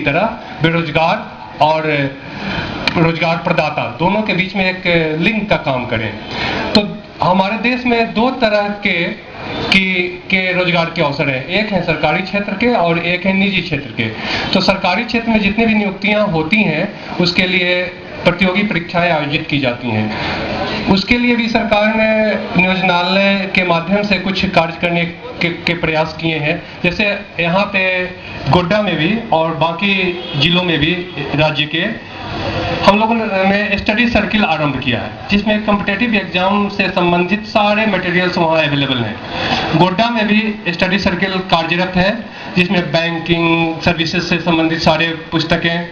तरह बेरोजगार और रोजगार प्रदाता दोनों के बीच में एक लिंक का काम करें। तो हमारे देश में दो तरह के रोजगार के अवसर हैं, एक है सरकारी क्षेत्र के और एक है निजी क्षेत्र के। तो सरकारी क्षेत्र में जितनी भी नियुक्तियां होती हैं उसके लिए प्रतियोगी परीक्षाएं आयोजित की जाती हैं। उसके लिए भी सरकार ने नियोजनालय के माध्यम से कुछ कार्य करने के प्रयास किए हैं। जैसे यहाँ पे गोड्डा में भी और बाकी जिलों में भी राज्य के हम लोगों ने स्टडी सर्किल आरंभ किया है, जिसमें कॉम्पिटिटिव एग्जाम से संबंधित सारे मटेरियल्स वहाँ अवेलेबल हैं। गोड्डा में भी स्टडी सर्किल कार्यरत है, जिसमें बैंकिंग सर्विसेज से संबंधित सारे पुस्तकें,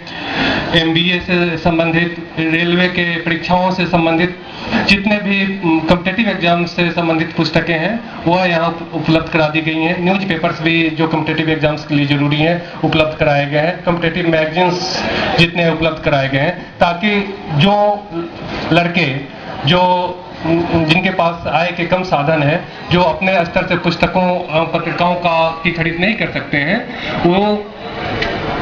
MBA से संबंधित, रेलवे के परीक्षाओं से संबंधित जितने भी कॉम्पिटिटिव एग्जाम से संबंधित पुस्तकें हैं वह यहाँ उपलब्ध करा दी गई हैं। न्यूज पेपर्स भी जो कॉम्पिटिटिव एग्जाम्स के लिए जरूरी हैं उपलब्ध कराए गए हैं। कॉम्पिटिटिव मैगजीन्स जितने उपलब्ध कराए गए हैं, ताकि जो लड़के जिनके पास आय के कम साधन है, जो अपने स्तर से पुस्तकों पत्रिकाओं की खरीद नहीं कर सकते हैं, वो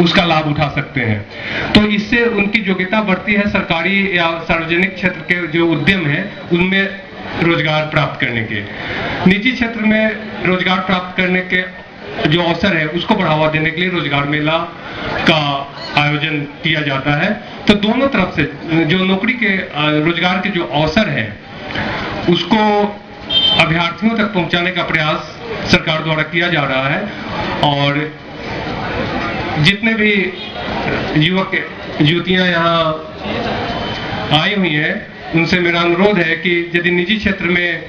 उसका लाभ उठा सकते हैं। तो इससे उनकी योग्यता बढ़ती है सरकारी या सार्वजनिक क्षेत्र के जो उद्यम है उनमें रोजगार प्राप्त करने के। निजी क्षेत्र में रोजगार प्राप्त करने के जो अवसर है उसको बढ़ावा देने के लिए रोजगार मेला का आयोजन किया जाता है। तो दोनों तरफ से जो नौकरी के रोजगार के जो अवसर है उसको अभ्यर्थियों तक पहुंचाने का प्रयास सरकार द्वारा किया जा रहा है। और जितने भी युवक युवतियां यहाँ आई हुई हैं उनसे मेरा अनुरोध है कि यदि निजी क्षेत्र में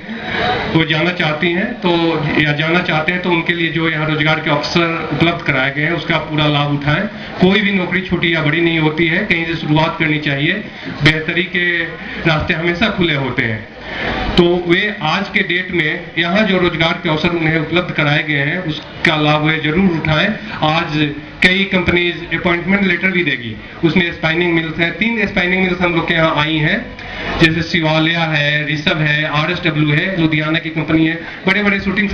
वो जाना चाहती हैं जाना चाहते हैं तो उनके लिए जो यहाँ रोजगार के अवसर उपलब्ध कराए गए हैं उसका पूरा लाभ उठाएं। कोई भी नौकरी छोटी या बड़ी नहीं होती है, कहीं से शुरुआत करनी चाहिए। बेहतरी के रास्ते हमेशा खुले होते हैं। तो वे आज के डेट में यहाँ जो रोजगार के अवसर उन्हें उपलब्ध कराए गए हैं उसका लाभ वे जरूर उठाएं। आज कई कंपनीज अपॉइंटमेंट लेटर भी देगी, उसमें स्पाइनिंग मिल्स हैं। 3 स्पाइनिंग मिल्स हम लोग के यहाँ आई हैं, जैसे शिवालिया है, ऋषभ है, RSW है, लुधियाना की कंपनी है। बड़े बड़े शूटिंग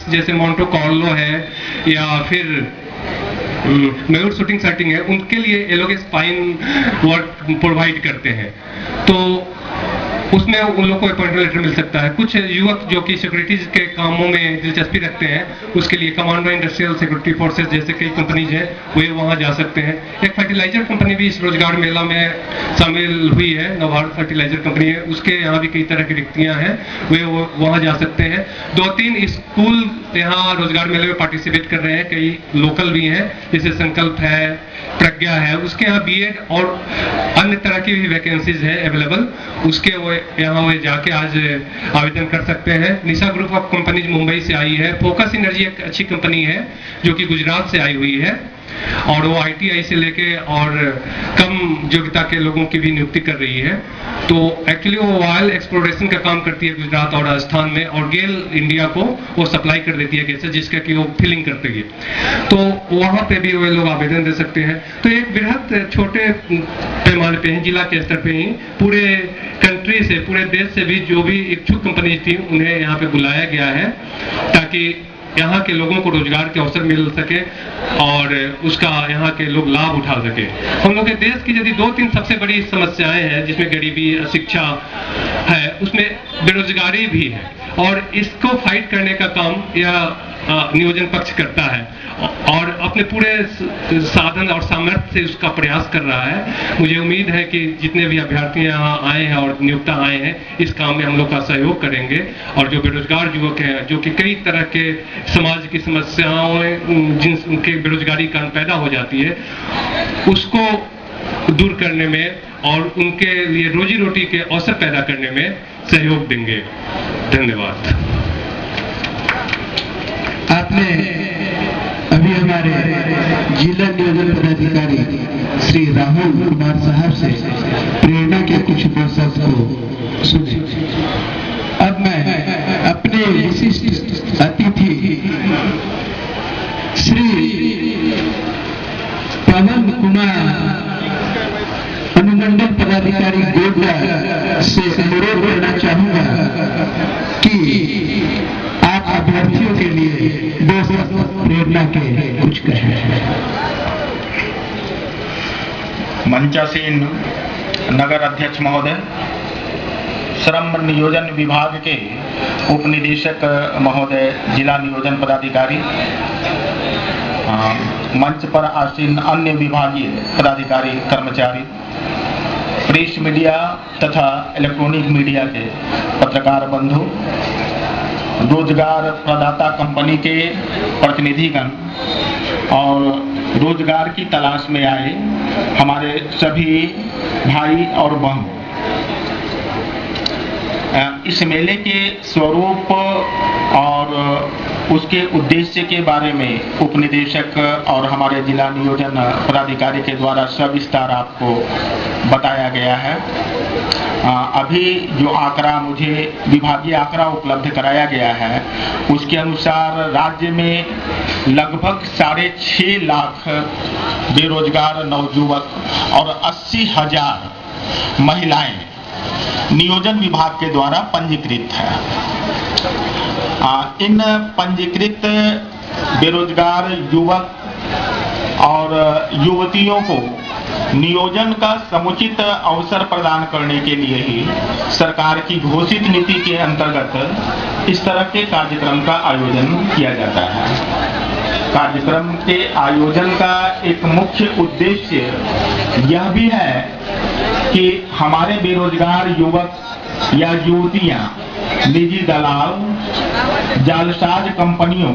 जैसे मोंटो कार्लो है या फिर मयूर शूटिंग सेटिंग है, उनके लिए ये लोग स्पाइन वर्क प्रोवाइड करते हैं। तो उसमें उन लोगों को अपॉइंटमेंट लेटर मिल सकता है। कुछ युवक जो कि सिक्योरिटीज के कामों में दिलचस्पी रखते हैं उसके लिए कमांडो इंडस्ट्रियल सिक्योरिटी फोर्सेस जैसे कई कंपनीज हैं वे वहां जा सकते हैं। एक फर्टिलाइजर कंपनी भी इस रोजगार मेला में शामिल हुई है, नवभारत फर्टिलाइजर कंपनी है, उसके यहाँ भी कई तरह की रिक्तियां हैं, वे वहां जा सकते हैं। 2-3 स्कूल यहाँ रोजगार मेले में पार्टिसिपेट कर रहे हैं, कई लोकल भी हैं, जैसे संकल्प है, प्रज्ञा है, उसके यहाँ BEd और अन्य तरह की भी वैकेंसीज है अवेलेबल, उसके वो यहाँ वे जाके आज आवेदन कर सकते हैं। निशा ग्रुप ऑफ कंपनीज मुंबई से आई है। फोकस एनर्जी एक अच्छी कंपनी है जो कि गुजरात से आई हुई है और वो ITI से लेके और कम योग्यता के लोगों की भी नियुक्ति कर रही है। तो एक्चुअली वो ऑयल एक्सप्लोरेशन का काम करती है गुजरात और राजस्थान में, और गेल इंडिया को वो सप्लाई कर देती है गैसेज, जिसका कि वो फिलिंग करती है। तो वहाँ पे भी वे लोग आवेदन दे सकते हैं। तो एक बृहद छोटे पैमाने पे ही, जिला के स्तर पे ही, पूरे कंट्री से, पूरे देश से भी जो भी इच्छुक कंपनी थी उन्हें यहाँ पे बुलाया गया है ताकि यहाँ के लोगों को रोजगार के अवसर मिल सके और उसका यहाँ के लोग लाभ उठा सके। हम लोग के देश की यदि 2-3 सबसे बड़ी समस्याएं हैं जिसमें गरीबी, शिक्षा है, उसमें बेरोजगारी भी है, और इसको फाइट करने का काम यह नियोजन पक्ष करता है और अपने पूरे साधन और सामर्थ्य से उसका प्रयास कर रहा है। मुझे उम्मीद है कि जितने भी अभ्यर्थी यहाँ आए हैं और नियुक्ता आए हैं इस काम में हम लोग का सहयोग करेंगे, और जो बेरोजगार युवक हैं जो कि कई तरह के समाज की समस्याओं जिनके बेरोजगारी कारण पैदा हो जाती है उसको दूर करने में और उनके लिए रोजी रोटी के अवसर पैदा करने में सहयोग देंगे। धन्यवाद। आपने अभी हमारे जिला नियोजन पदाधिकारी श्री राहुल कुमार साहब से प्रेरणा के कुछ शब्द को सुने। अब मैं अपने विशिष्ट अतिथि श्री पवन कुमार अनुमंडल पदाधिकारी गोड्डा से अनुरोध करना चाहूंगा कि आप अभ्यर्थियों के लिए 2 शब्द प्रेरणा के कुछ कहें। मंचासीन नगर अध्यक्ष महोदय, श्रम नियोजन विभाग के उप निदेशक महोदय, जिला नियोजन पदाधिकारी, मंच पर आसीन अन्य विभागीय पदाधिकारी कर्मचारी, प्रेस मीडिया तथा इलेक्ट्रॉनिक मीडिया के पत्रकार बंधु, रोजगार प्रदाता कंपनी के प्रतिनिधिगण और रोजगार की तलाश में आए हमारे सभी भाई और बहन, इस मेले के स्वरूप और उसके उद्देश्य के बारे में उप निदेशक और हमारे जिला नियोजन पदाधिकारी के द्वारा सविस्तार आपको बताया गया है। अभी जो आंकड़ा मुझे विभागीय आंकड़ा उपलब्ध कराया गया है उसके अनुसार राज्य में लगभग 6.5 लाख बेरोजगार नवयुवक और 80,000 महिलाएं नियोजन विभाग के द्वारा पंजीकृत है। इन पंजीकृत बेरोजगार युवक और युवतियों को नियोजन का समुचित अवसर प्रदान करने के लिए ही सरकार की घोषित नीति के अंतर्गत इस तरह के कार्यक्रम का आयोजन किया जाता है। कार्यक्रम के आयोजन का एक मुख्य उद्देश्य यह भी है कि हमारे बेरोजगार युवक या युवतियां निजी दलाल, जालसाज कंपनियों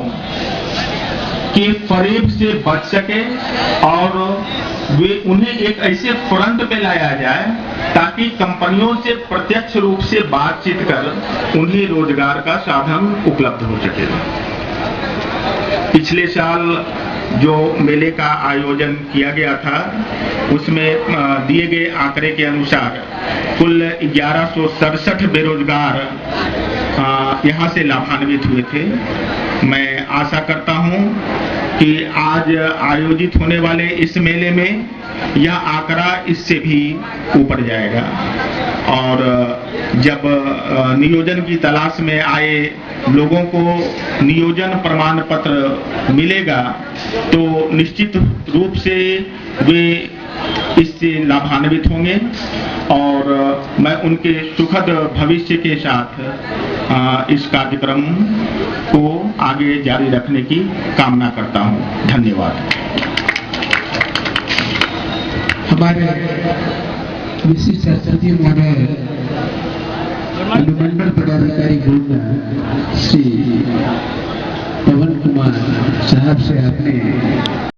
के फरेब से बच सके और वे उन्हें एक ऐसे फ्रंट पे लाया जाए ताकि कंपनियों से प्रत्यक्ष रूप से बातचीत कर उन्हें रोजगार का साधन उपलब्ध हो सके। पिछले साल जो मेले का आयोजन किया गया था उसमें दिए गए आंकड़े के अनुसार कुल 1167 बेरोजगार यहाँ से लाभान्वित हुए थे। मैं आशा करता हूँ कि आज आयोजित होने वाले इस मेले में यह आंकड़ा इससे भी ऊपर जाएगा और जब नियोजन की तलाश में आए लोगों को नियोजन प्रमाण पत्र मिलेगा तो निश्चित रूप से वे इससे लाभान्वित होंगे और मैं उनके सुखद भविष्य के साथ इस कार्यक्रम को आगे जारी रखने की कामना करता हूं। धन्यवाद। हमारे विशिष्ट अतिथि महोदय अनुमंडल पदाधिकारी गोंडा श्री पवन कुमार साहब से आपने